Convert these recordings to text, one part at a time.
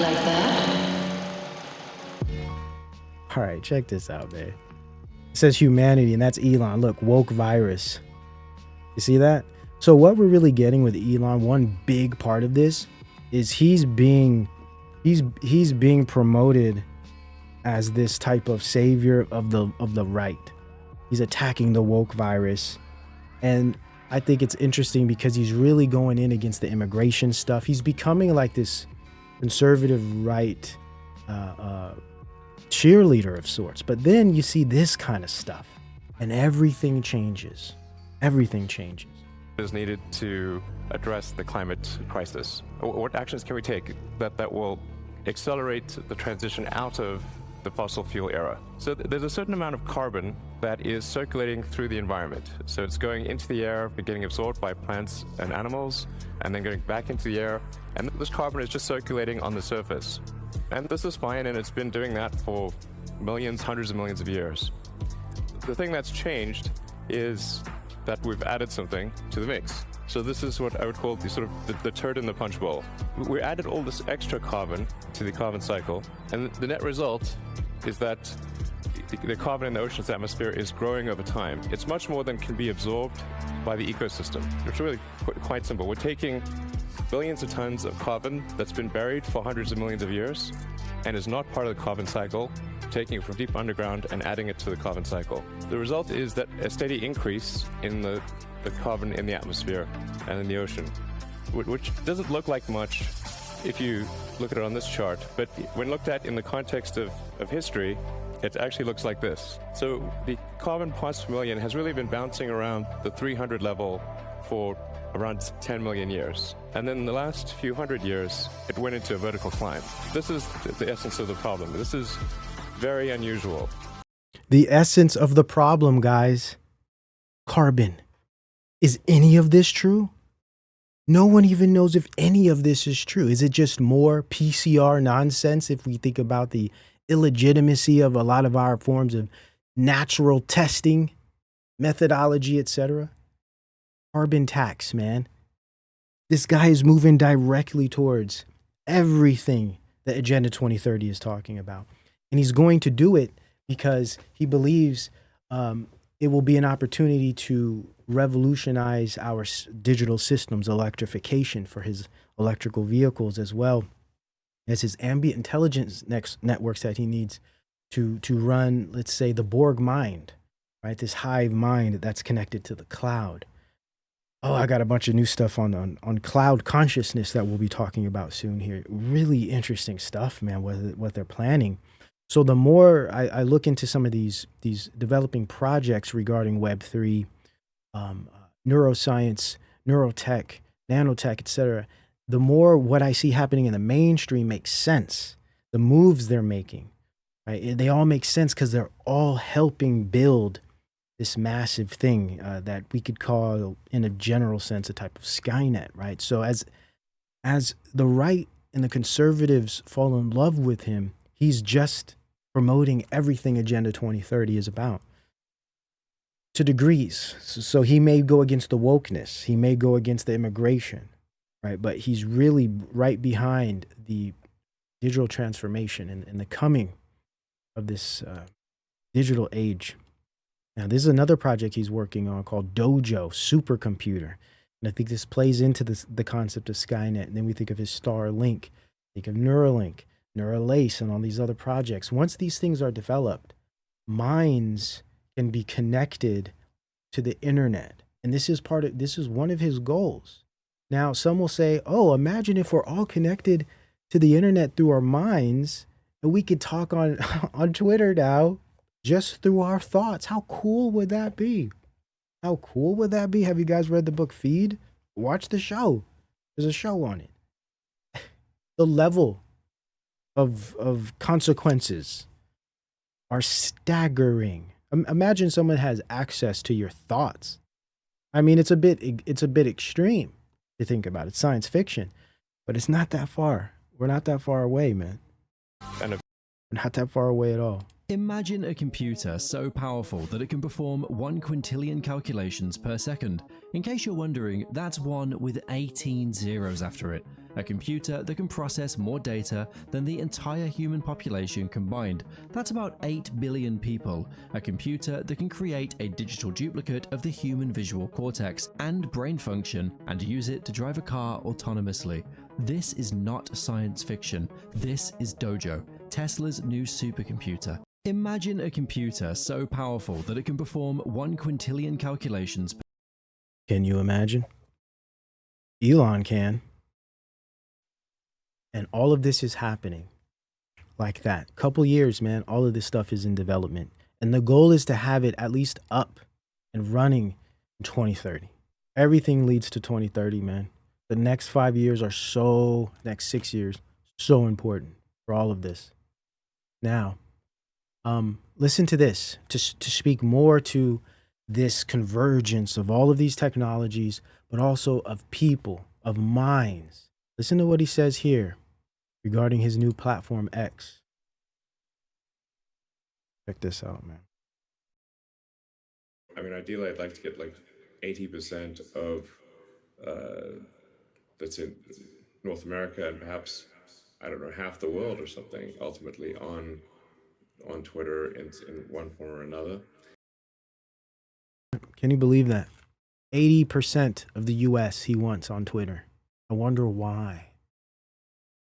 like that? All right, check this out, man. It says humanity, and that's Elon. Look, woke virus. You see that? So what we're really getting with Elon, one big part of this is he's being promoted as this type of savior of the right. He's attacking the woke virus. And I think it's interesting because he's really going in against the immigration stuff. He's becoming like this conservative right cheerleader of sorts. But then you see this kind of stuff and everything changes. Everything changes. Is needed to address the climate crisis. What actions can we take that will accelerate the transition out of the fossil fuel era? So there's a certain amount of carbon that is circulating through the environment. So it's going into the air, getting absorbed by plants and animals, and then going back into the air. And this carbon is just circulating on the surface. And this is fine, and it's been doing that for millions, hundreds of millions of years. The thing that's changed is that we've added something to the mix. So this is what I would call the turd in the punch bowl. We added all this extra carbon to the carbon cycle, and the net result is that the carbon in the ocean's atmosphere is growing over time. It's much more than can be absorbed by the ecosystem. It's really quite simple. We're taking billions of tons of carbon that's been buried for hundreds of millions of years and is not part of the carbon cycle, taking it from deep underground and adding it to the carbon cycle. The result is that a steady increase in the carbon in the atmosphere and in the ocean, which doesn't look like much if you look at it on this chart, but when looked at in the context of history, it actually looks like this. So the carbon parts per million has really been bouncing around the 300 level for around 10 million years. And then in the last few hundred years, it went into a vertical climb. This is the essence of the problem. This is very unusual. The essence of the problem, guys. Carbon. Is any of this true? No one even knows if any of this is true. Is it just more PCR nonsense if we think about the illegitimacy of a lot of our forms of natural testing, methodology, etc.? Carbon tax, man. This guy is moving directly towards everything that Agenda 2030 is talking about. And he's going to do it because he believes it will be an opportunity to revolutionize our digital systems, electrification for his electrical vehicles, as well as his ambient intelligence networks that he needs to run, let's say, the Borg mind, right? This hive mind that's connected to the cloud. Oh, I got a bunch of new stuff on cloud consciousness that we'll be talking about soon here. Really interesting stuff, man, what they're planning. So the more I look into some of these developing projects regarding Web3, neuroscience, neurotech, nanotech, etc., the more what I see happening in the mainstream makes sense. The moves they're making, right? They all make sense because they're all helping build this massive thing that we could call, in a general sense, a type of Skynet, right? So as the right and the conservatives fall in love with him, he's just promoting everything Agenda 2030 is about. To degrees. So he may go against the wokeness. He may go against the immigration, right? But he's really right behind the digital transformation and the coming of this digital age. Now, this is another project he's working on called Dojo, supercomputer. And I think this plays into the concept of Skynet. And then we think of his Starlink, think of Neuralink, Neuralace, and all these other projects. Once these things are developed, minds can be connected to the internet. And this is one of his goals. Now, some will say, oh, imagine if we're all connected to the internet through our minds and we could talk on Twitter now just through our thoughts. How cool would that be? How cool would that be? Have you guys read the book Feed? Watch the show. There's a show on it. The level of consequences are staggering. Imagine someone has access to your thoughts. I mean, it's a bit extreme to think about. It's science fiction, but it's not that far. We're not that far away, man. We're not that far away at all. Imagine a computer so powerful that it can perform 1 quintillion calculations per second. In case you're wondering, that's one with 18 zeros after it. a computer that can process more data than the entire human population combined. That's about 8 billion people. A computer that can create a digital duplicate of the human visual cortex and brain function and use it to drive a car autonomously. This is not science fiction. This is Dojo, Tesla's new supercomputer. Imagine a computer so powerful that it can perform 1 quintillion calculations. Can you imagine? Elon can. And all of this is happening like that. Couple years, man, all of this stuff is in development. And the goal is to have it at least up and running in 2030. Everything leads to 2030, man. The next 5 years are next 6 years, so important for all of this. Now, listen to this, to speak more to this convergence of all of these technologies, but also of people, of minds. Listen to what he says here regarding his new platform, X. Check this out, man. I mean, ideally, I'd like to get like 80% of, let's say, North America and perhaps, I don't know, half the world or something, ultimately on Twitter in one form or another. Can you believe that? 80% of the US he wants on Twitter. I wonder why.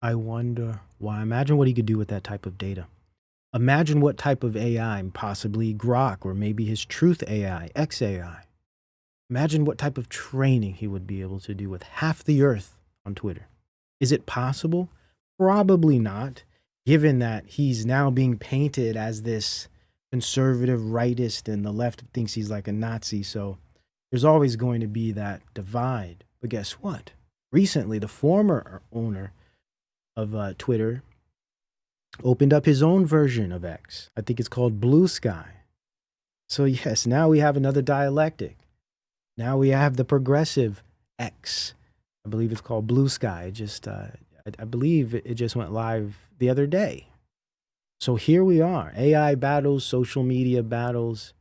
Imagine what he could do with that type of data. Imagine what type of AI, possibly Grok or maybe his truth AI, XAI. Imagine what type of training he would be able to do with half the earth on Twitter. Is it possible? Probably not, given that he's now being painted as this conservative rightist and the left thinks he's like a Nazi. So there's always going to be that divide. But guess what? Recently, the former owner of Twitter opened up his own version of X. I think it's called Blue Sky. So yes, now we have another dialectic. Now we have the progressive X. I believe it's called Blue Sky. I believe it just went live the other day. So here we are. AI battles, social media battles,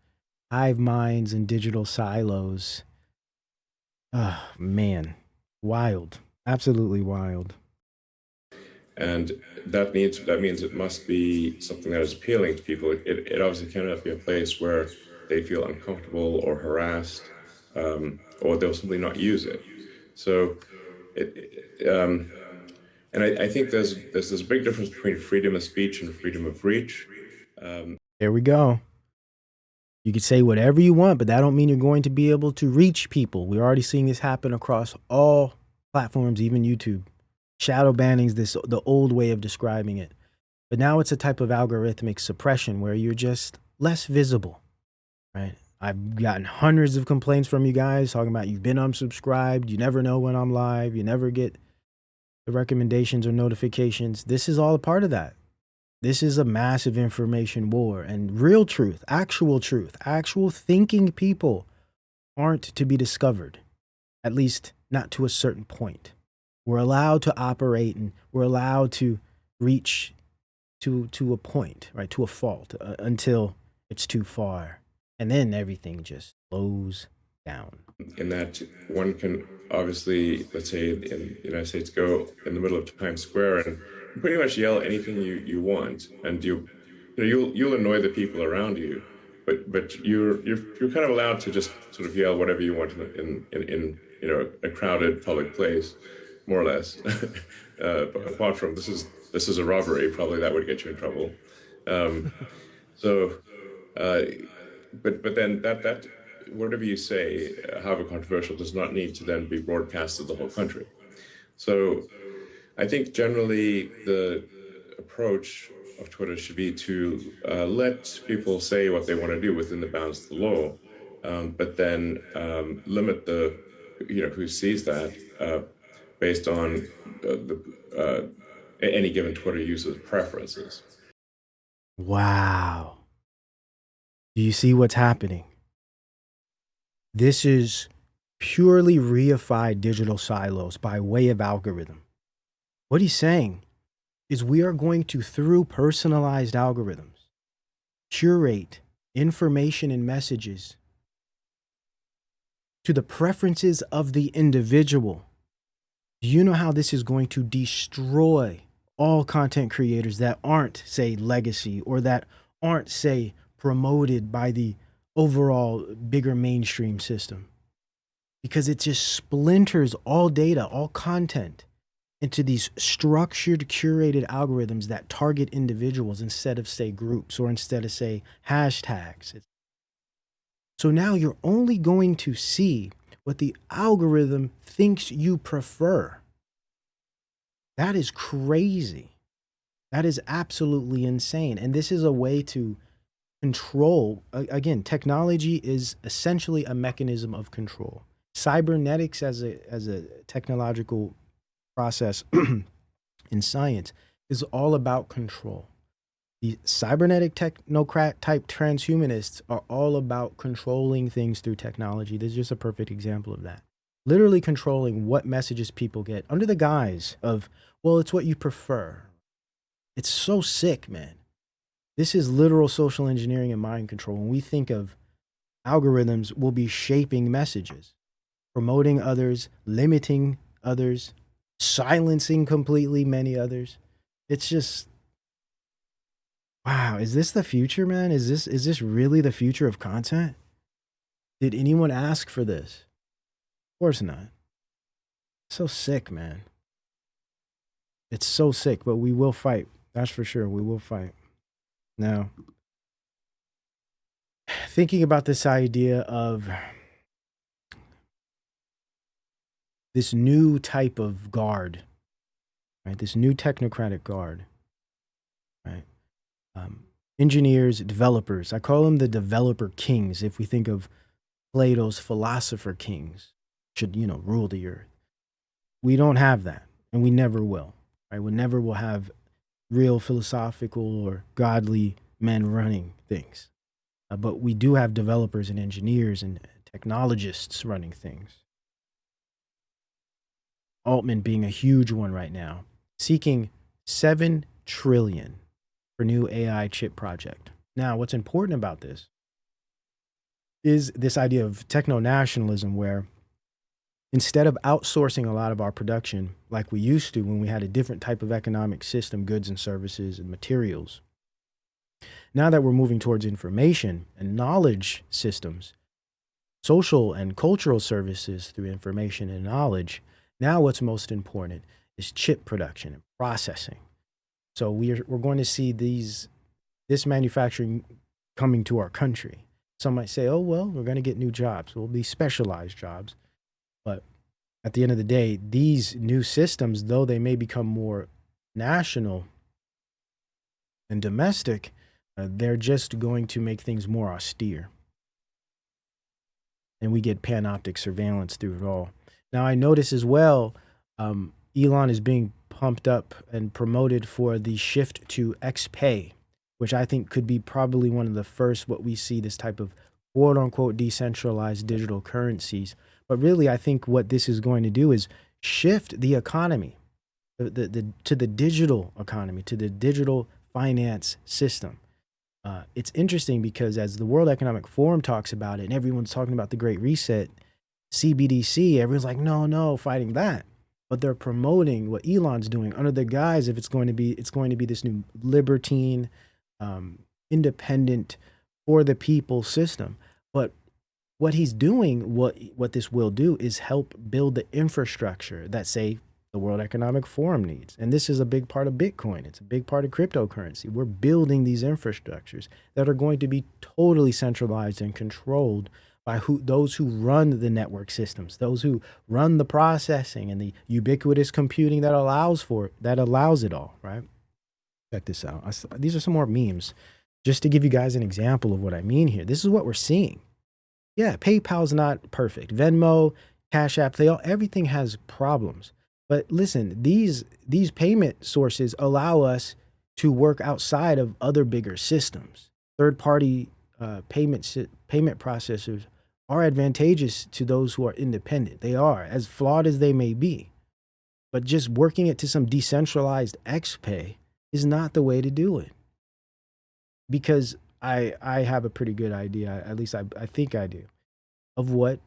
hive minds and digital silos. Oh, man. Wild. Absolutely wild. And that means it must be something that is appealing to people. It obviously cannot be a place where they feel uncomfortable or harassed, or they'll simply not use it. So, and I think there's this big difference between freedom of speech and freedom of reach. There we go. You could say whatever you want, but that don't mean you're going to be able to reach people. We're already seeing this happen across all platforms, even YouTube. Shadow banning is the old way of describing it. But now it's a type of algorithmic suppression where you're just less visible, right? I've gotten hundreds of complaints from you guys talking about you've been unsubscribed, you never know when I'm live, you never get the recommendations or notifications. This is all a part of that. This is a massive information war, and real truth, actual thinking people aren't to be discovered, at least not to a certain point. We're allowed to operate and we're allowed to reach to a point, right, to a fault until it's too far. And then everything just slows down. In that one can obviously, let's say in the United States, go in the middle of Times Square and pretty much yell anything you want, and you'll annoy the people around you, but you're kind of allowed to just sort of yell whatever you want in a crowded public place, more or less. Apart from this is a robbery, probably that would get you in trouble. But then that whatever you say, however controversial, does not need to then be broadcast to the whole country. So I think generally the approach of Twitter should be to let people say what they want to do within the bounds of the law, but then limit the who sees that based on any given Twitter user's preferences. Wow. Do you see what's happening? This is purely reified digital silos by way of algorithm. What he's saying is we are going to, through personalized algorithms, curate information and messages to the preferences of the individual. Do you know how this is going to destroy all content creators that aren't, say, legacy, or that aren't, say, promoted by the overall bigger mainstream system? Because it just splinters all data, all content into these structured, curated algorithms that target individuals instead of, say, groups, or instead of, say, hashtags. So now you're only going to see what the algorithm thinks you prefer. That is crazy. That is absolutely insane. And this is a way to control. Again, technology is essentially a mechanism of control. Cybernetics as a technological process in science is all about control. The cybernetic technocrat type transhumanists are all about controlling things through technology. This is just a perfect example of that. Literally controlling what messages people get under the guise of, well, it's what you prefer. It's so sick, man. This is literal social engineering and mind control. When we think of algorithms, will be shaping messages, promoting others, limiting others, silencing completely many others. It's just, wow, is this the future, man? Is this really the future of content? Did anyone ask for this? Of course not. So sick, man. It's so sick, but we will fight. That's for sure. We will fight. Now, thinking about this idea of this new type of guard, right? This new technocratic guard, right? Engineers, developers. I call them the developer kings. If we think of Plato's philosopher kings, should, rule the earth. We don't have that, and we never will, right? We never will have real philosophical or godly men running things. But we do have developers and engineers and technologists running things. Altman being a huge one right now, seeking $7 trillion for new AI chip project. Now, what's important about this is this idea of techno-nationalism, where instead of outsourcing a lot of our production like we used to when we had a different type of economic system, goods and services and materials, now that we're moving towards information and knowledge systems, social and cultural services through information and knowledge, now what's most important is chip production and processing. So we're going to see this manufacturing coming to our country. Some might say, oh, well, we're going to get new jobs. Will be specialized jobs. But at the end of the day, these new systems, though they may become more national and domestic, they're just going to make things more austere. And we get panoptic surveillance through it all. Now, I notice as well, Elon is being pumped up and promoted for the shift to XPay, which I think could be probably one of the first what we see, this type of quote unquote decentralized digital currencies. But really, I think what this is going to do is shift the economy to the digital economy, to the digital finance system. It's interesting because as the World Economic Forum talks about it and everyone's talking about the Great Reset, CBDC, everyone's like, no, fighting that. But they're promoting what Elon's doing under the guise of it's going to be this new libertine, independent, for the people system. But what he's doing, what this will do is help build the infrastructure that, say, the World Economic Forum needs. And this is a big part of Bitcoin. It's a big part of cryptocurrency. We're building these infrastructures that are going to be totally centralized and controlled by those who run the network systems, those who run the processing and the ubiquitous computing that allows it all, right? Check this out. These are some more memes just to give you guys an example of what I mean here. This is what we're seeing. Yeah, PayPal's not perfect. Venmo, Cash App, everything has problems. But listen, these payment sources allow us to work outside of other bigger systems. Third-party payment processors are advantageous to those who are independent. They are, as flawed as they may be. But just working it to some decentralized XPay is not the way to do it. Because I have a pretty good idea, at least I think I do, of what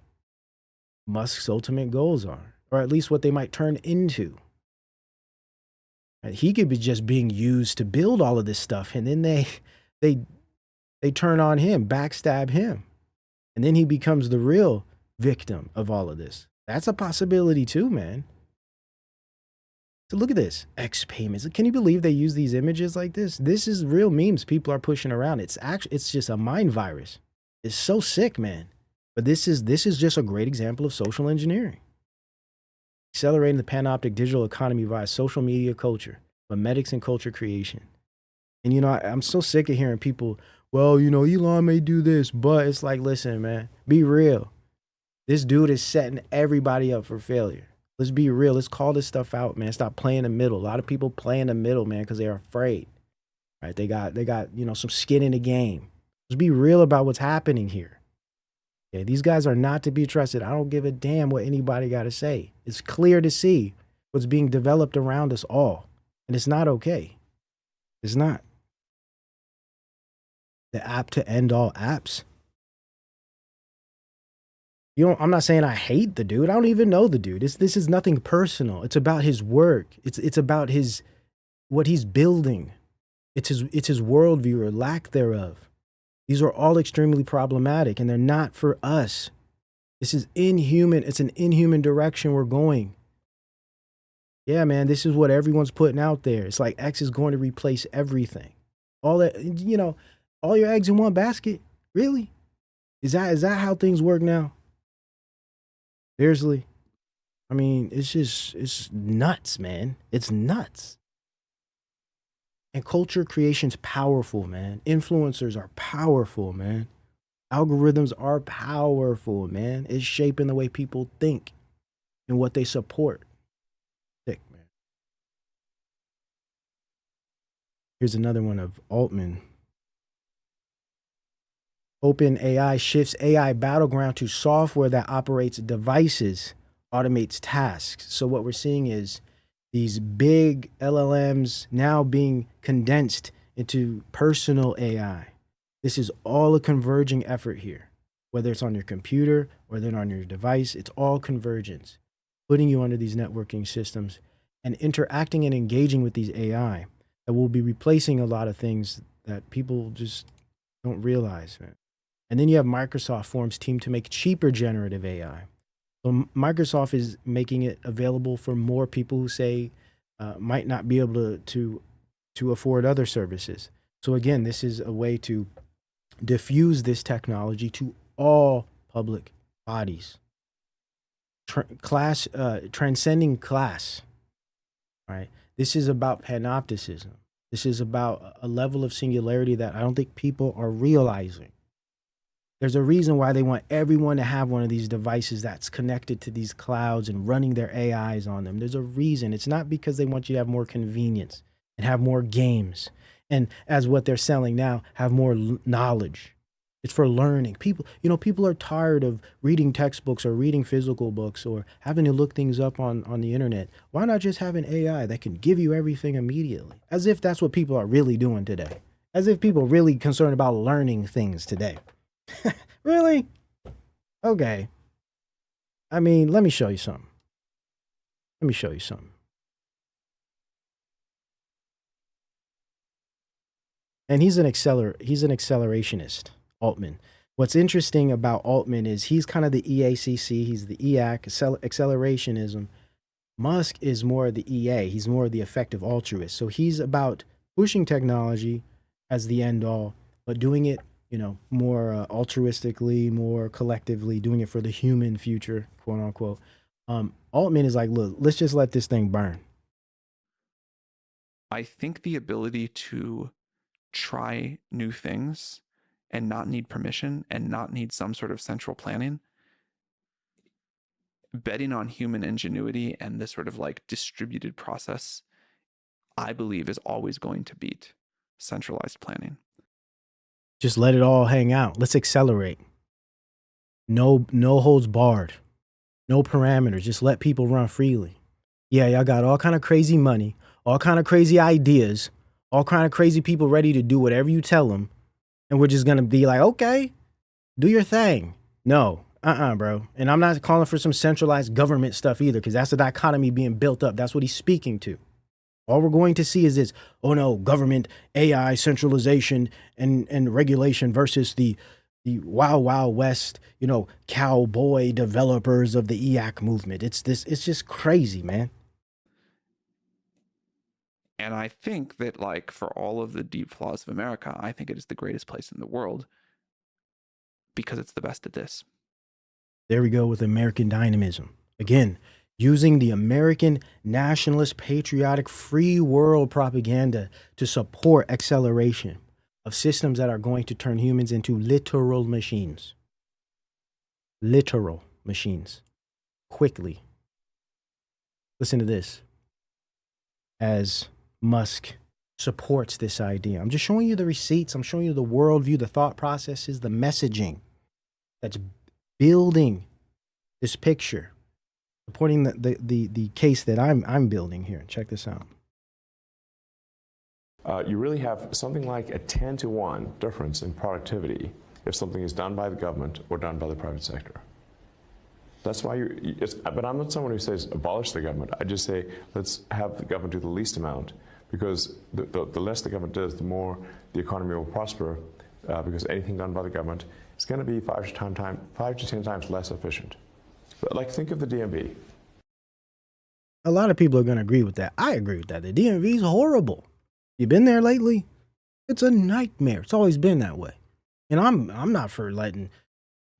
Musk's ultimate goals are. or at least what they might turn into. He could be just being used to build all of this stuff, and then they turn on him, backstab him, and then he becomes the real victim of all of this. That's a possibility too, man. So look at this, X payments. Can you believe they use these images like this? This is real memes people are pushing around. It's just a mind virus. It's so sick, man. But this is just a great example of social engineering. Accelerating the panoptic digital economy via social media culture, memetics and culture creation. And I'm so sick of hearing people, well, Elon may do this, but it's like, listen, man, be real. This dude is setting everybody up for failure. Let's be real. Let's call this stuff out, man. Stop playing the middle. A lot of people play in the middle, man, because they're afraid. Right? They got some skin in the game. Let's be real about what's happening here. Okay, these guys are not to be trusted. I don't give a damn what anybody got to say. It's clear to see what's being developed around us all. And it's not okay. It's not. The app to end all apps. I'm not saying I hate the dude. I don't even know the dude. This is nothing personal. It's about his work. It's about what he's building. It's his worldview or lack thereof. These are all extremely problematic, and they're not for us. This is inhuman. It's an inhuman direction we're going. Yeah, man, this is what everyone's putting out there. It's like X is going to replace everything. All that, all your eggs in one basket. Really? Is that how things work now? Seriously? I mean, it's nuts, man. It's nuts. And culture creation's powerful, man. Influencers are powerful, man. Algorithms are powerful, man. It's shaping the way people think and what they support. Sick, man. Here's another one of Altman. OpenAI shifts AI battleground to software that operates devices, automates tasks. So what we're seeing is these big LLMs now being condensed into personal AI. This is all a converging effort here. Whether it's on your computer or then on your device, it's all convergence, putting you under these networking systems and interacting and engaging with these AI that will be replacing a lot of things that people just don't realize, man. And then you have Microsoft forms team to make cheaper generative AI. So Microsoft is making it available for more people who say might not be able to afford other services. So again, this is a way to diffuse this technology to all public bodies. Transcending class, right? This is about panopticism. This is about a level of singularity that I don't think people are realizing. There's a reason why they want everyone to have one of these devices that's connected to these clouds and running their AIs on them. There's a reason. It's not because they want you to have more convenience and have more games. And as what they're selling now, have more knowledge. It's for learning. People are tired of reading textbooks or reading physical books or having to look things up on the internet. Why not just have an AI that can give you everything immediately? As if that's what people are really doing today. As if people are really concerned about learning things today. Really? Okay. I mean, let me show you something. And he's an accelerationist, Altman. What's interesting about Altman is he's kind of the EACC, he's the EAC, accelerationism. Musk is more the EA, he's more the effective altruist. So he's about pushing technology as the end all, but doing it more altruistically, more collectively, doing it for the human future, quote unquote. Altman is like, look, let's just let this thing burn. I think the ability to try new things and not need permission and not need some sort of central planning, betting on human ingenuity and this sort of like distributed process, I believe is always going to beat centralized planning. Just let it all hang out. Let's accelerate. No holds barred. No parameters. Just let people run freely. Yeah, y'all got all kind of crazy money, all kind of crazy ideas, all kind of crazy people ready to do whatever you tell them. And we're just going to be like, okay, do your thing. No, bro. And I'm not calling for some centralized government stuff either, because that's a dichotomy being built up. That's what he's speaking to. All we're going to see is this, oh no, government, AI, centralization, and regulation versus the wild, wild west, you know, cowboy developers of the EAC movement. It's just crazy, man. And I think that, like, for all of the deep flaws of America, I think it is the greatest place in the world because it's the best at this. There we go with American dynamism. Again, using the American nationalist, patriotic, free world propaganda to support acceleration of systems that are going to turn humans into literal machines. Literal machines. Quickly. Listen to this. As Musk supports this idea. I'm just showing you the receipts. I'm showing you the worldview, the thought processes, the messaging that's building this picture, supporting the case that I'm building here. Check this out. You really have something like a 10-to-1 difference in productivity if something is done by the government or done by the private sector. That's why but I'm not someone who says abolish the government. I just say let's have the government do the least amount, because the less the government does, the more the economy will prosper, because anything done by the government is going to be 5 to 10 times less efficient. But, like, think of the DMV. A lot of people are going to agree with that. I agree with that. The DMV is horrible. You been there lately? It's a nightmare. It's always been that way. And I'm not for letting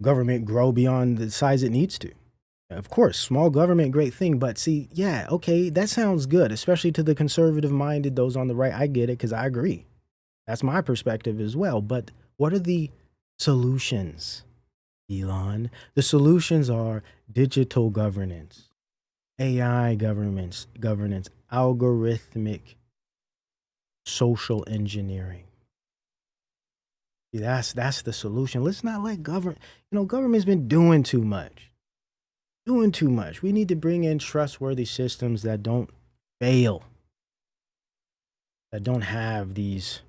government grow beyond the size it needs to. Of course, small government, great thing. But see, yeah, okay, that sounds good, especially to the conservative-minded, those on the right. I get it, because I agree. That's my perspective as well. But what are the solutions, Elon? The solutions are digital governance, AI governance, algorithmic social engineering. See, that's the solution. Let's not let government's been doing too much. We need to bring in trustworthy systems that don't fail, that don't have these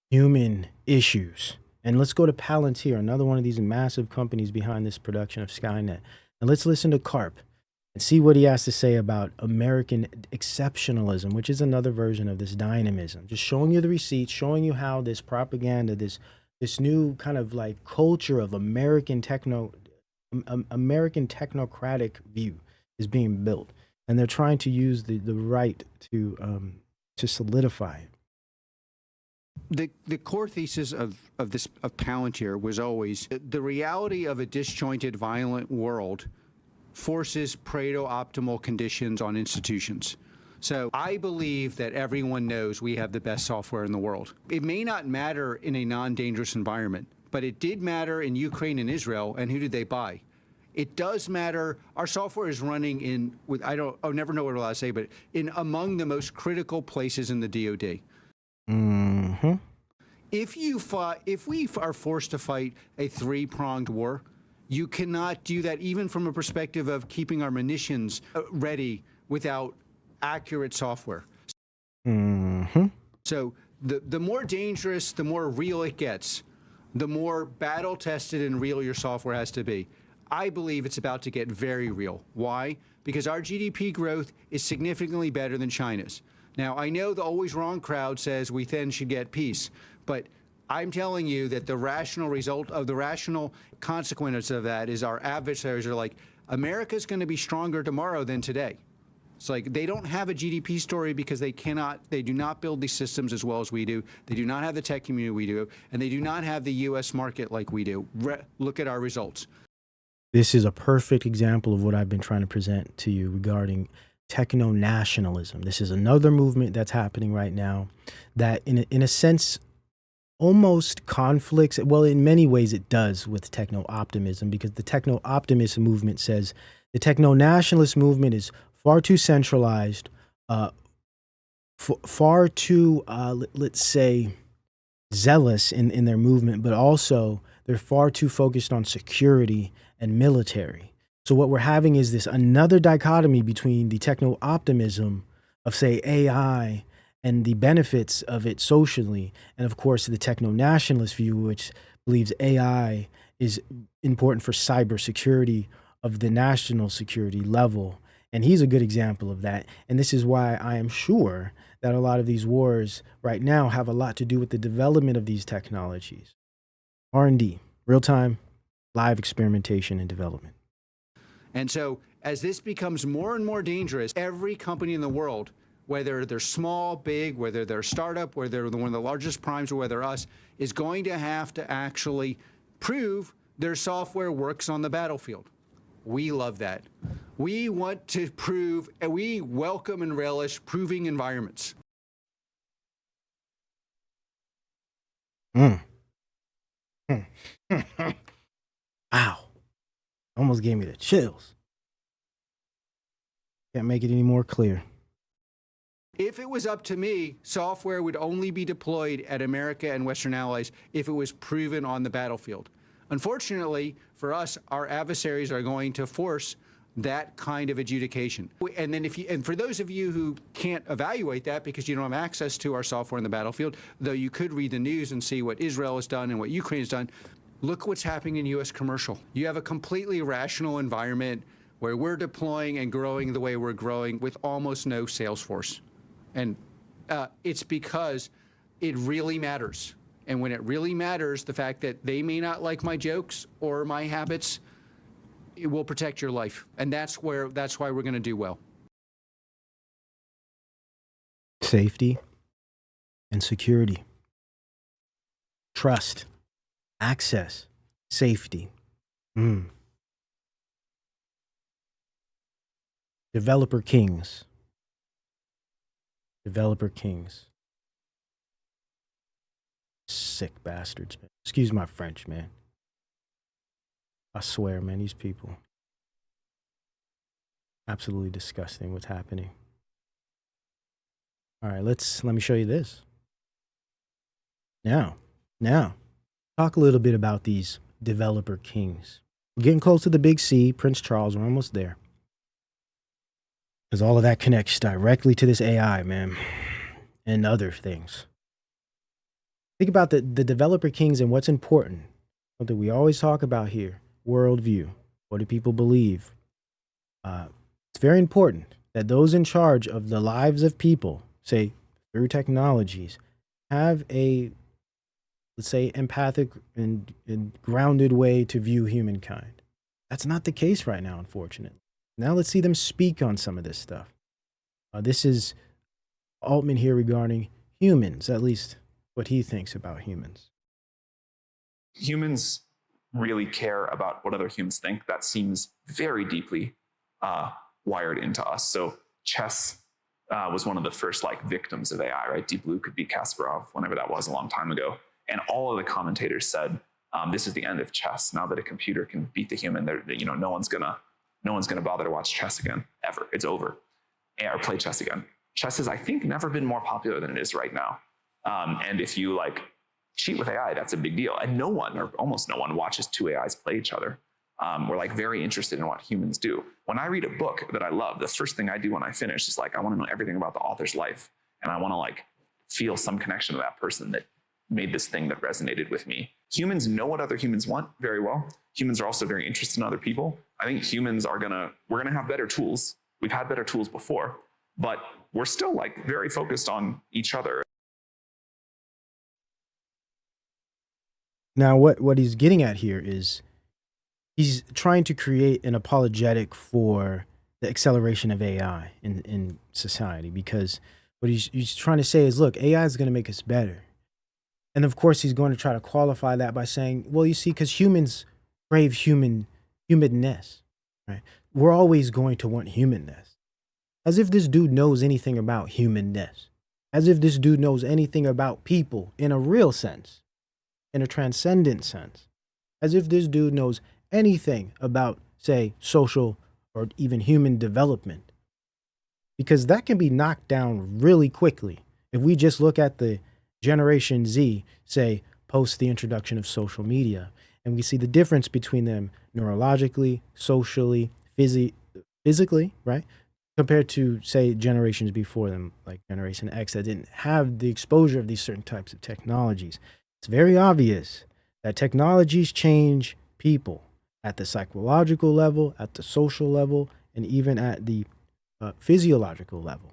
human issues. And let's go to Palantir, another one of these massive companies behind this production of Skynet. And let's listen to Karp and see what he has to say about American exceptionalism, which is another version of this dynamism. Just showing you the receipts, showing you how this propaganda, this new kind of like culture of American technocratic view is being built. And they're trying to use the right to solidify it. The core thesis of Palantir was always the reality of a disjointed, violent world forces Pareto-optimal conditions on institutions. So I believe that everyone knows we have the best software in the world. It may not matter in a non-dangerous environment, but it did matter in Ukraine and Israel, and who did they buy? It does matter. Our software is running I'll never know what I'm allowed to say, but in among the most critical places in the DoD. Mm-hmm. If we are forced to fight a three-pronged war, you cannot do that even from a perspective of keeping our munitions ready without accurate software. Mm-hmm. So the more dangerous, the more real it gets, the more battle-tested and real your software has to be. I believe it's about to get very real. Why? Because our GDP growth is significantly better than China's. Now, I know the always wrong crowd says we then should get peace, but I'm telling you that the rational consequence of that is our adversaries are like, America's going to be stronger tomorrow than today. It's like they don't have a GDP story because they do not build these systems as well as we do. They do not have the tech community we do, and they do not have the U.S. market like we do. Look at our results. This is a perfect example of what I've been trying to present to you regarding techno-nationalism. This is another movement that's happening right now that in a sense almost conflicts, well, in many ways it does, with techno-optimism, because the techno-optimist movement says the techno-nationalist movement is far too centralized, far too, let's say, zealous in their movement, but also they're far too focused on security and military. So what we're having is this another dichotomy between the techno-optimism of, say, AI and the benefits of it socially, and of course the techno-nationalist view, which believes AI is important for cybersecurity of the national security level. And he's a good example of that. And this is why I am sure that a lot of these wars right now have a lot to do with the development of these technologies. R&D, real-time, live experimentation and development. And so as this becomes more and more dangerous, every company in the world, whether they're small, big, whether they're a startup, whether they're one of the largest primes, or whether us, is going to have to actually prove their software works on the battlefield. We love that. We want to prove, and we welcome and relish proving environments. Wow. Almost gave me the chills. Can't make it any more clear. If it was up to me, software would only be deployed at America and Western allies if it was proven on the battlefield. Unfortunately, for us, our adversaries are going to force that kind of adjudication. And then and for those of you who can't evaluate that because you don't have access to our software on the battlefield, though you could read the news and see what Israel has done and what Ukraine has done, look what's happening in U.S. commercial. You have a completely rational environment where we're deploying and growing the way we're growing with almost no sales force. And it's because it really matters. And when it really matters, the fact that they may not like my jokes or my habits, it will protect your life. And that's why we're going to do well. Safety and security. Trust. Access. Safety. Developer kings. Developer kings. Sick bastards, man. Excuse my French, man. I swear, man, these people. Absolutely disgusting what's happening. All right, let me show you this. Now, talk a little bit about these developer kings. We're getting close to the big C, Prince Charles. We're almost there. Because all of that connects directly to this AI, man, and other things. Think about the developer kings and what's important. Something we always talk about here, worldview. What do people believe? It's very important that those in charge of the lives of people, say through technologies, have a, let's say, empathic and grounded way to view humankind. That's not the case right now, unfortunately. Now let's see them speak on some of this stuff. This is Altman here regarding humans, at least what he thinks about humans. Humans really care about what other humans think. That seems very deeply wired into us. So chess was one of the first victims of AI, right? Deep Blue could beat Kasparov, whenever that was, a long time ago. And all of the commentators said, this is the end of chess. Now that a computer can beat the human, no one's gonna bother to watch chess again, ever. It's over. Or play chess again. Chess has, I think, never been more popular than it is right now. And if you cheat with AI, that's a big deal. And no one, or almost no one, watches two AIs play each other. We're very interested in what humans do. When I read a book that I love, the first thing I do when I finish is I want to know everything about the author's life. And I want to feel some connection to that person that made this thing that resonated with me. Humans know what other humans want very well. Humans are also very interested in other people. I think humans we're gonna have better tools. We've had better tools before, but we're still very focused on each other. Now, what he's getting at here is he's trying to create an apologetic for the acceleration of AI in society, because what he's trying to say is, look, AI is going to make us better. And of course, he's going to try to qualify that by saying, well, you see, because humans crave humanness, right? We're always going to want humanness. As if this dude knows anything about humanness. As if this dude knows anything about people in a real sense, in a transcendent sense. As if this dude knows anything about, say, social or even human development. Because that can be knocked down really quickly. If we just look at the Generation Z, say, post the introduction of social media, and we see the difference between them neurologically, socially, physically, right? Compared to, say, generations before them, like Generation X, that didn't have the exposure of these certain types of technologies. It's very obvious that technologies change people at the psychological level, at the social level, and even at the physiological level.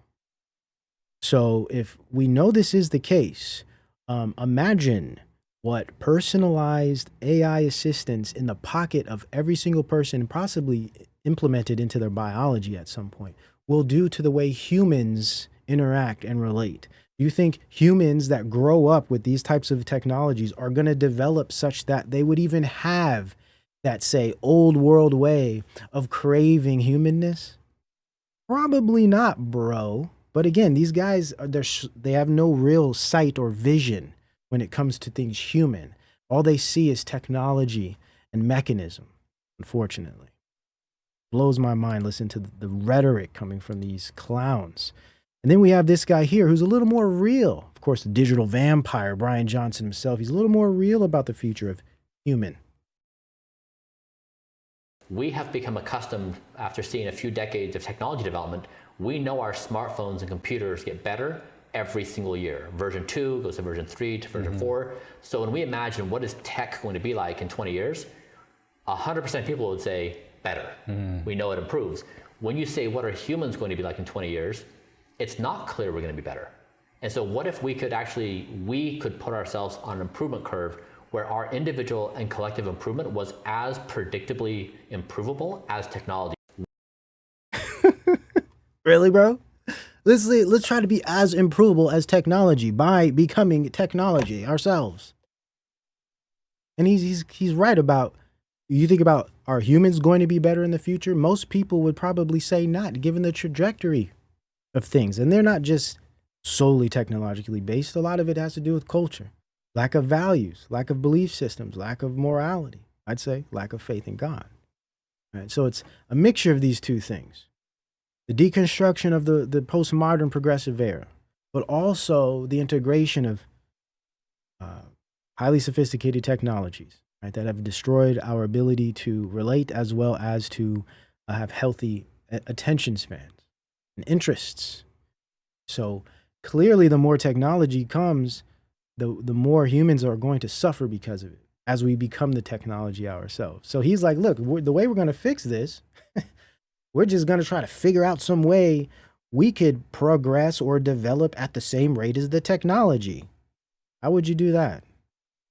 So if we know this is the case, imagine what personalized AI assistance in the pocket of every single person, possibly implemented into their biology at some point, will do to the way humans interact and relate. Do you think humans that grow up with these types of technologies are going to develop such that they would even have that, say, old world way of craving humanness? Probably not, bro. But again, these guys, they have no real sight or vision when it comes to things human. All they see is technology and mechanism, unfortunately. Blows my mind. Listen to the rhetoric coming from these clowns. And then we have this guy here who's a little more real. Of course, the digital vampire, Brian Johnson himself, he's a little more real about the future of human. We have become accustomed, after seeing a few decades of technology development, we know our smartphones and computers get better every single year. Version 2 goes to version 3 to version 4. So when we imagine what is tech going to be like in 20 years, 100% of people would say better. We know it improves. When you say what are humans going to be like in 20 years, it's not clear we're going to be better. And so what if we could put ourselves on an improvement curve where our individual and collective improvement was as predictably improvable as technology? Really, bro? Let's try to be as improvable as technology by becoming technology ourselves. And he's right about, you think about, are humans going to be better in the future? Most people would probably say not, given the trajectory of things. And they're not just solely technologically based. A lot of it has to do with culture, lack of values, lack of belief systems, lack of morality. I'd say lack of faith in God. Right? So it's a mixture of these two things. The deconstruction of the postmodern progressive era, but also the integration of highly sophisticated technologies, right, that have destroyed our ability to relate as well as to have healthy attention spans and interests. So clearly, the more technology comes, the more humans are going to suffer because of it as we become the technology ourselves. So he's like, look, the way we're going to fix this, we're just going to try to figure out some way we could progress or develop at the same rate as the technology. How would you do that?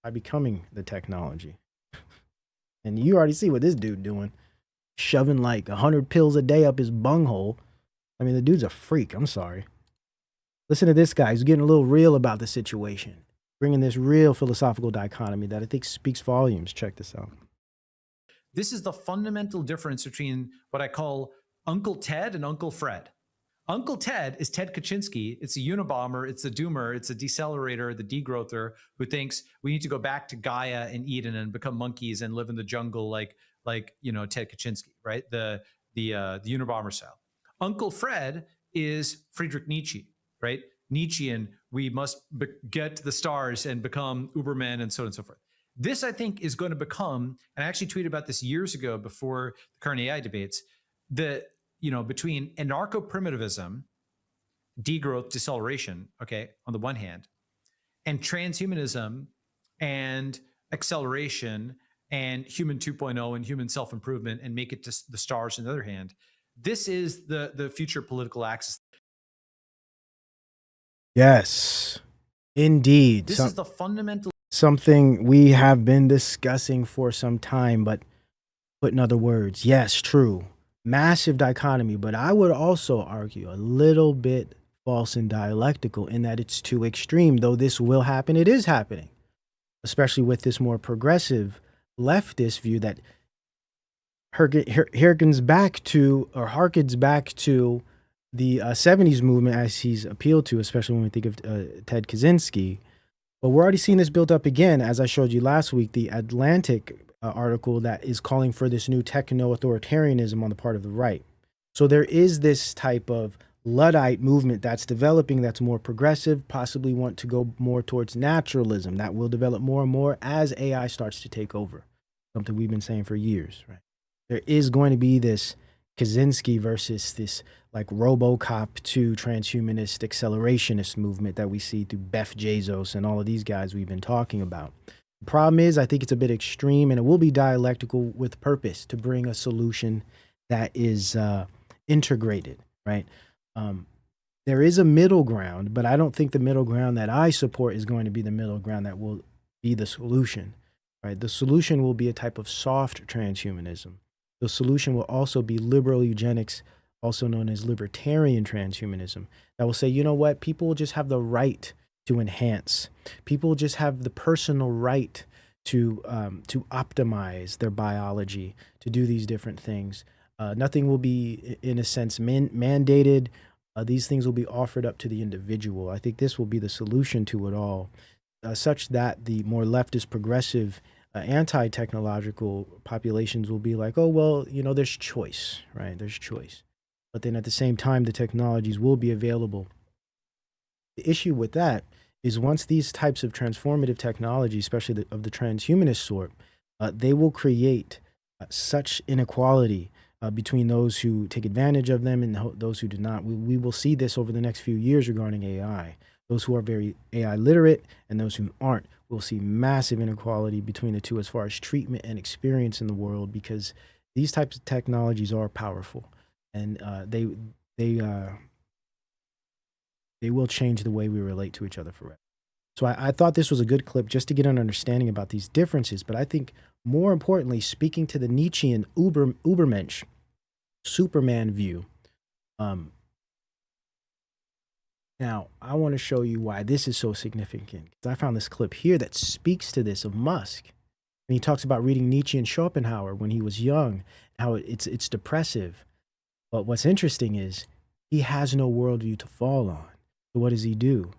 By becoming the technology. And you already see what this dude doing. Shoving like 100 pills a day up his bunghole. I mean, the dude's a freak. I'm sorry. Listen to this guy. He's getting a little real about the situation. Bringing this real philosophical dichotomy that I think speaks volumes. Check this out. This is the fundamental difference between what I call Uncle Ted and Uncle Fred. Uncle Ted is Ted Kaczynski. It's a Unabomber, it's a doomer, it's a decelerator, the degrowther who thinks we need to go back to Gaia and Eden and become monkeys and live in the jungle like Ted Kaczynski, right? The Unabomber style. Uncle Fred is Friedrich Nietzsche, right? Nietzschean, we must get to the stars and become Ubermen and so on and so forth. This, I think, is going to become, and I actually tweeted about this years ago before the current AI debates, between anarcho-primitivism, degrowth, deceleration, okay, on the one hand, and transhumanism and acceleration and human 2.0 and human self-improvement and make it to the stars on the other hand, this is the future political axis. Yes, indeed. This is the fundamental. Something we have been discussing for some time, but put in other words, yes, true. Massive dichotomy, but I would also argue a little bit false and dialectical in that it's too extreme. Though this will happen, it is happening, especially with this more progressive leftist view that harkens back to the 70s movement as he's appealed to, especially when we think of Ted Kaczynski. But we're already seeing this built up again, as I showed you last week, the Atlantic article that is calling for this new techno-authoritarianism on the part of the right. So there is this type of Luddite movement that's developing that's more progressive, possibly want to go more towards naturalism that will develop more and more as AI starts to take over, something we've been saying for years, right? There is going to be this Kaczynski versus this like RoboCop 2 transhumanist accelerationist movement that we see through Jeff Bezos and all of these guys we've been talking about. The problem is, I think it's a bit extreme, and it will be dialectical with purpose to bring a solution that is integrated, right? There is a middle ground, but I don't think the middle ground that I support is going to be the middle ground that will be the solution, right? The solution will be a type of soft transhumanism. The solution will also be liberal eugenics, also known as libertarian transhumanism, that will say, you know what, people will just have the right to enhance. People will just have the personal right to optimize their biology, to do these different things. Nothing will be, in a sense, mandated. These things will be offered up to the individual. I think this will be the solution to it all, such that the more leftist, progressive, anti-technological populations will be like, oh, well, you know, there's choice, right? There's choice. But then at the same time, the technologies will be available. The issue with that is once these types of transformative technologies, especially of the transhumanist sort, they will create such inequality between those who take advantage of them and those who do not. We will see this over the next few years regarding AI. Those who are very AI literate and those who aren't will see massive inequality between the two as far as treatment and experience in the world, because these types of technologies are powerful, and they will change the way we relate to each other forever. So I thought this was a good clip just to get an understanding about these differences. But I think more importantly, speaking to the Nietzschean Übermensch, Superman view. Now, I want to show you why this is so significant. I found this clip here that speaks to this of Musk. And he talks about reading Nietzsche and Schopenhauer when he was young, how it's depressive. But what's interesting is he has no worldview to fall on. So what does he do?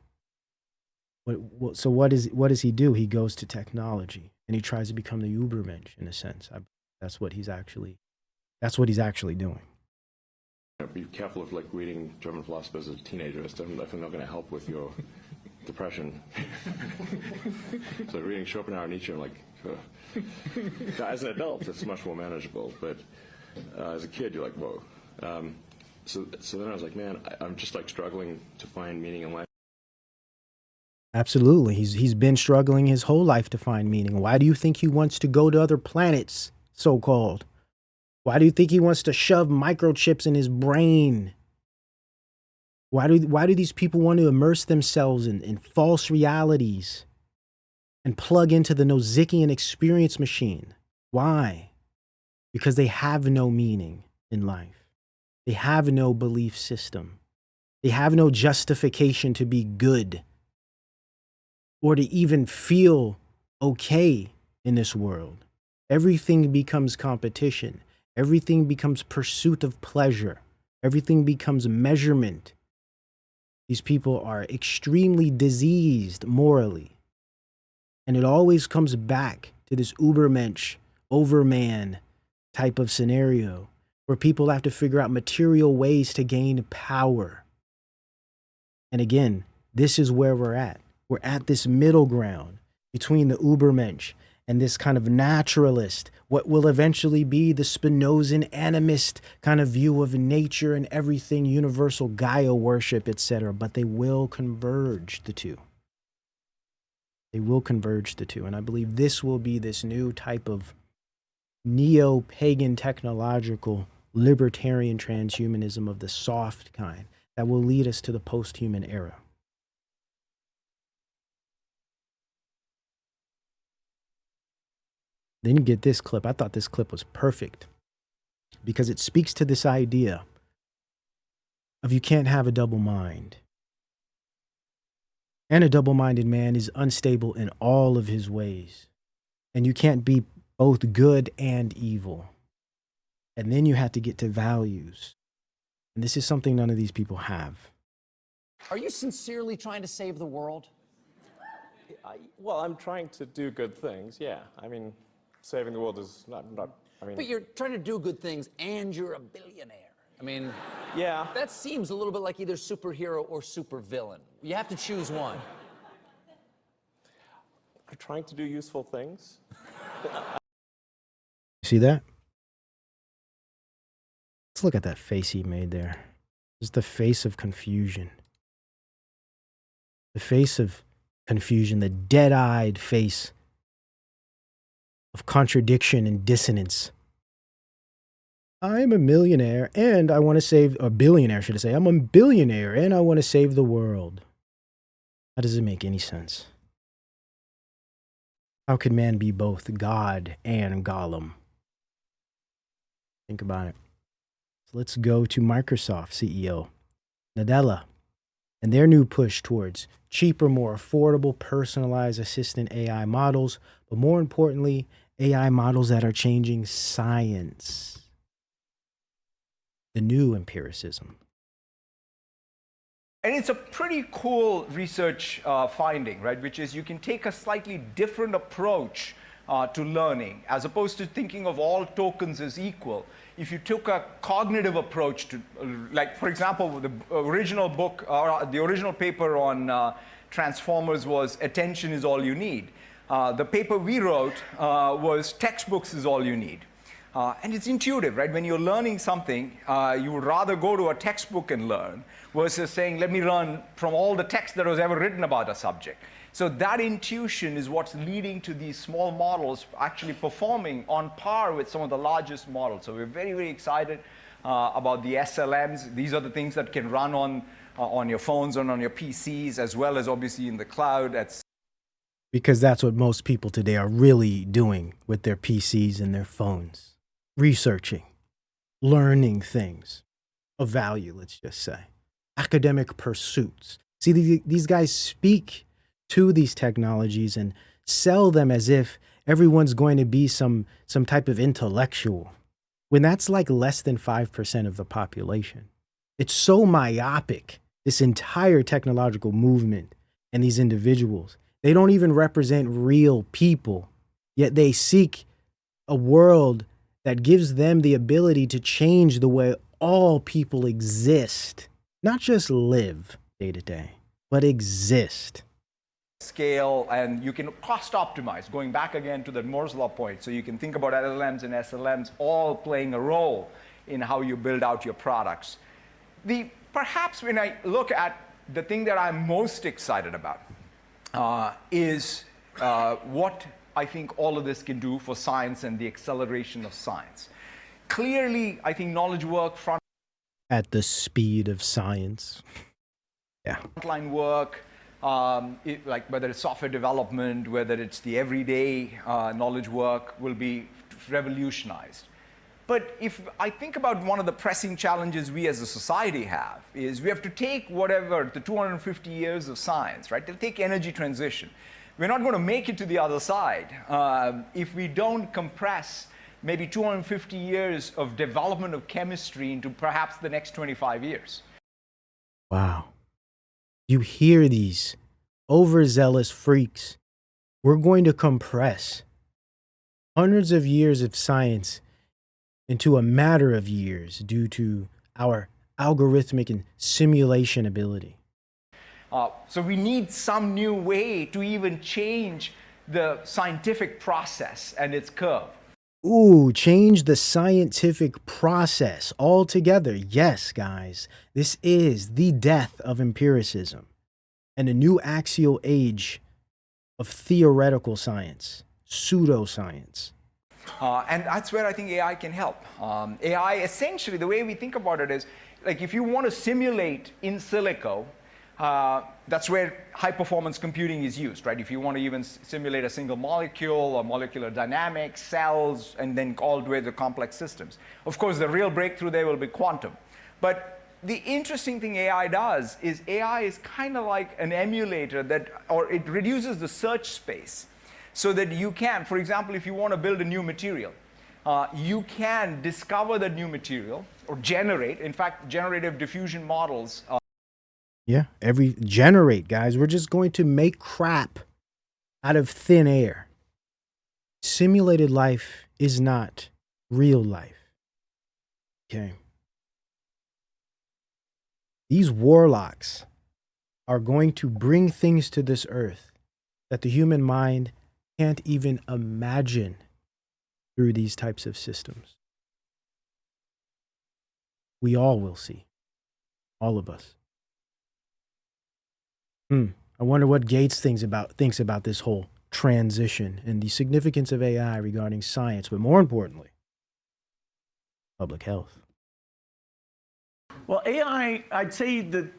What does he do? He goes to technology and he tries to become the Übermensch in a sense. That's what he's actually doing. Be careful of like reading German philosophers as a teenager. It's definitely not going to help with your depression. So reading Schopenhauer and Nietzsche, I'm like, as an adult, it's much more manageable. But as a kid, you're like, whoa. So then I was like, man, I'm just like struggling to find meaning in life. Absolutely. He's been struggling his whole life to find meaning. Why do you think he wants to go to other planets, so-called? Why do you think he wants to shove microchips in his brain? Why do these people want to immerse themselves in false realities and plug into the Nozikian experience machine? Why? Because they have no meaning in life. They have no belief system. They have no justification to be good or to even feel okay in this world. Everything becomes competition. Everything becomes pursuit of pleasure. Everything becomes measurement. These people are extremely diseased morally. And it always comes back to this Übermensch, overman type of scenario where people have to figure out material ways to gain power. And again, this is where we're at. We're at this middle ground between the Übermensch and this kind of naturalist, what will eventually be the Spinozan animist kind of view of nature and everything, universal Gaia worship, etc. But they will converge the two. They will converge the two. And I believe this will be this new type of neo-pagan technological libertarian transhumanism of the soft kind that will lead us to the post-human era. Then you get this clip. I thought this clip was perfect because it speaks to this idea of you can't have a double mind. And a double-minded man is unstable in all of his ways. And you can't be both good and evil. And then you have to get to values. And this is something none of these people have. Are you sincerely trying to save the world? Well, I'm trying to do good things, yeah. I mean, saving the world is not I mean... But you're trying to do good things and you're a billionaire. I mean... Yeah. That seems a little bit like either superhero or supervillain. You have to choose one. I'm trying to do useful things. See that? Let's look at that face he made there. It's the face of confusion. The face of confusion, the dead-eyed face of contradiction and dissonance. I'm a millionaire and I want to save a billionaire, should I say. I'm a billionaire and I want to save the world. How does it make any sense? How could man be both God and Gollum? Think about it. So let's go to Microsoft CEO, Nadella, and their new push towards cheaper, more affordable, personalized assistant AI models, but more importantly, AI models that are changing science. The new empiricism. And it's a pretty cool research finding, right? Which is you can take a slightly different approach to learning, as opposed to thinking of all tokens as equal. If you took a cognitive approach to, like, for example, the original book, or the original paper on Transformers was Attention is All You Need. The paper we wrote was Textbooks is All You Need. And it's intuitive, right? When you're learning something, you would rather go to a textbook and learn versus saying, let me learn from all the text that was ever written about a subject. So that intuition is what's leading to these small models actually performing on par with some of the largest models. So we're very, very excited about the SLMs. These are the things that can run on your phones and on your PCs, as well as obviously in the cloud. Because that's what most people today are really doing with their PCs and their phones. Researching, learning things of value, let's just say. Academic pursuits. See, these guys speak to these technologies and sell them as if everyone's going to be some type of intellectual, when that's like less than 5% of the population. It's so myopic, this entire technological movement and these individuals. They don't even represent real people, yet they seek a world that gives them the ability to change the way all people exist. Not just live day to day, but exist. Scale, and you can cost optimize, going back again to the Moore's Law point. So you can think about LLMs and SLMs all playing a role in how you build out your products. Perhaps when I look at the thing that I'm most excited about is what I think all of this can do for science and the acceleration of science. Clearly, I think knowledge work, at the speed of science. Yeah. Frontline work, like whether it's software development, whether it's the everyday knowledge work, will be revolutionized. But if I think about one of the pressing challenges we as a society have, is we have to take whatever, the 250 years of science, right? They'll take energy transition. We're not going to make it to the other side if we don't compress maybe 250 years of development of chemistry into perhaps the next 25 years. Wow. You hear these overzealous freaks. We're going to compress hundreds of years of science into a matter of years due to our algorithmic and simulation ability. So we need some new way to even change the scientific process and its curve. Ooh, change the scientific process altogether. Yes, guys, this is the death of empiricism and a new axial age of theoretical science, pseudoscience. And that's where I think AI can help. AI, essentially, the way we think about it is, like, if you want to simulate in silico, that's where high-performance computing is used, right? If you want to even simulate a single molecule or molecular dynamics, cells, and then all the way to complex systems. Of course, the real breakthrough there will be quantum. But the interesting thing AI does is AI is kind of like an emulator or it reduces the search space so that you can, for example, if you want to build a new material, you can discover that new material or generate, in fact, generative diffusion models. Yeah, generate, guys. We're just going to make crap out of thin air. Simulated life is not real life. Okay. These warlocks are going to bring things to this earth that the human mind can't even imagine through these types of systems. We all will see. All of us. I wonder what Gates thinks about this whole transition and the significance of AI regarding science, but more importantly, public health. Well, AI, I'd say that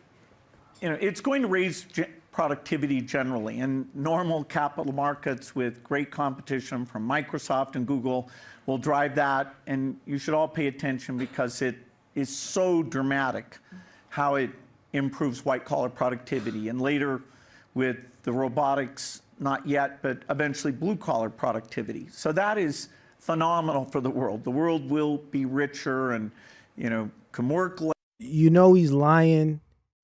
it's going to raise productivity generally, and normal capital markets with great competition from Microsoft and Google will drive that, and you should all pay attention because it is so dramatic how it improves white-collar productivity, and later with the robotics, not yet, but eventually blue-collar productivity. So that is phenomenal for the world. The world will be richer and, can work less. You know he's lying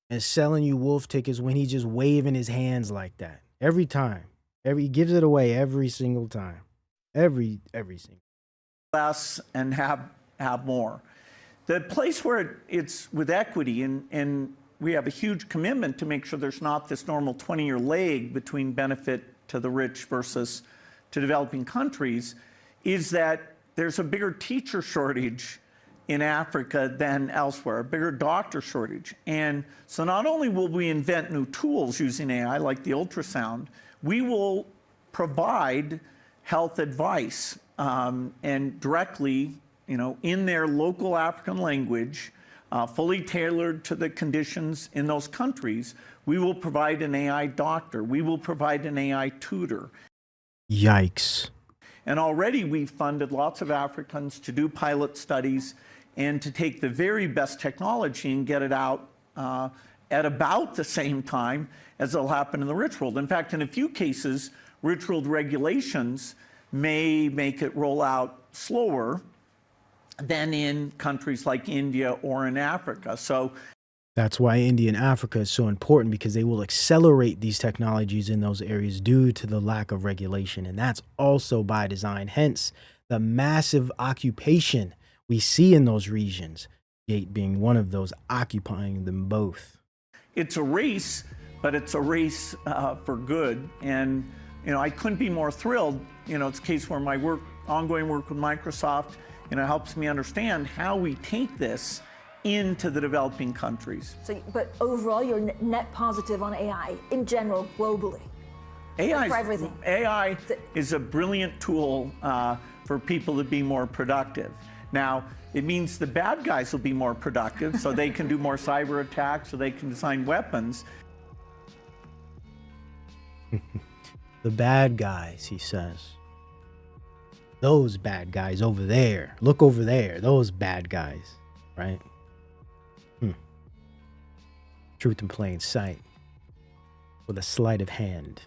and selling you wolf tickets when he's just waving his hands like that. Every time. He gives it away every single time. Every single. Less and have more. The place where it's with equity, and we have a huge commitment to make sure there's not this normal 20-year lag between benefit to the rich versus to developing countries, is that there's a bigger teacher shortage in Africa than elsewhere, a bigger doctor shortage. And so not only will we invent new tools using AI, like the ultrasound, we will provide health advice and directly, in their local African language, fully tailored to the conditions in those countries. We will provide an AI doctor. We will provide an AI tutor. Yikes. And already we've funded lots of Africans to do pilot studies and to take the very best technology and get it out at about the same time as it'll happen in the rich world. In fact, in a few cases, rich world regulations may make it roll out slower than in countries like India or in Africa. So that's why India and Africa is so important, because they will accelerate these technologies in those areas due to the lack of regulation. And that's also by design. Hence, the massive occupation we see in those regions, Gate being one of those, occupying them both. It's a race, but it's a race for good. And, I couldn't be more thrilled. It's a case where my ongoing work with Microsoft, helps me understand how we take this into the developing countries. So, but overall, you're net positive on AI in general, globally. AI for everything. AI is a brilliant tool for people to be more productive. Now, it means the bad guys will be more productive, so they can do more cyber attacks, so they can design weapons. The bad guys, he says. Those bad guys over there. Look over there. Those bad guys, right? Truth in plain sight. With a sleight of hand.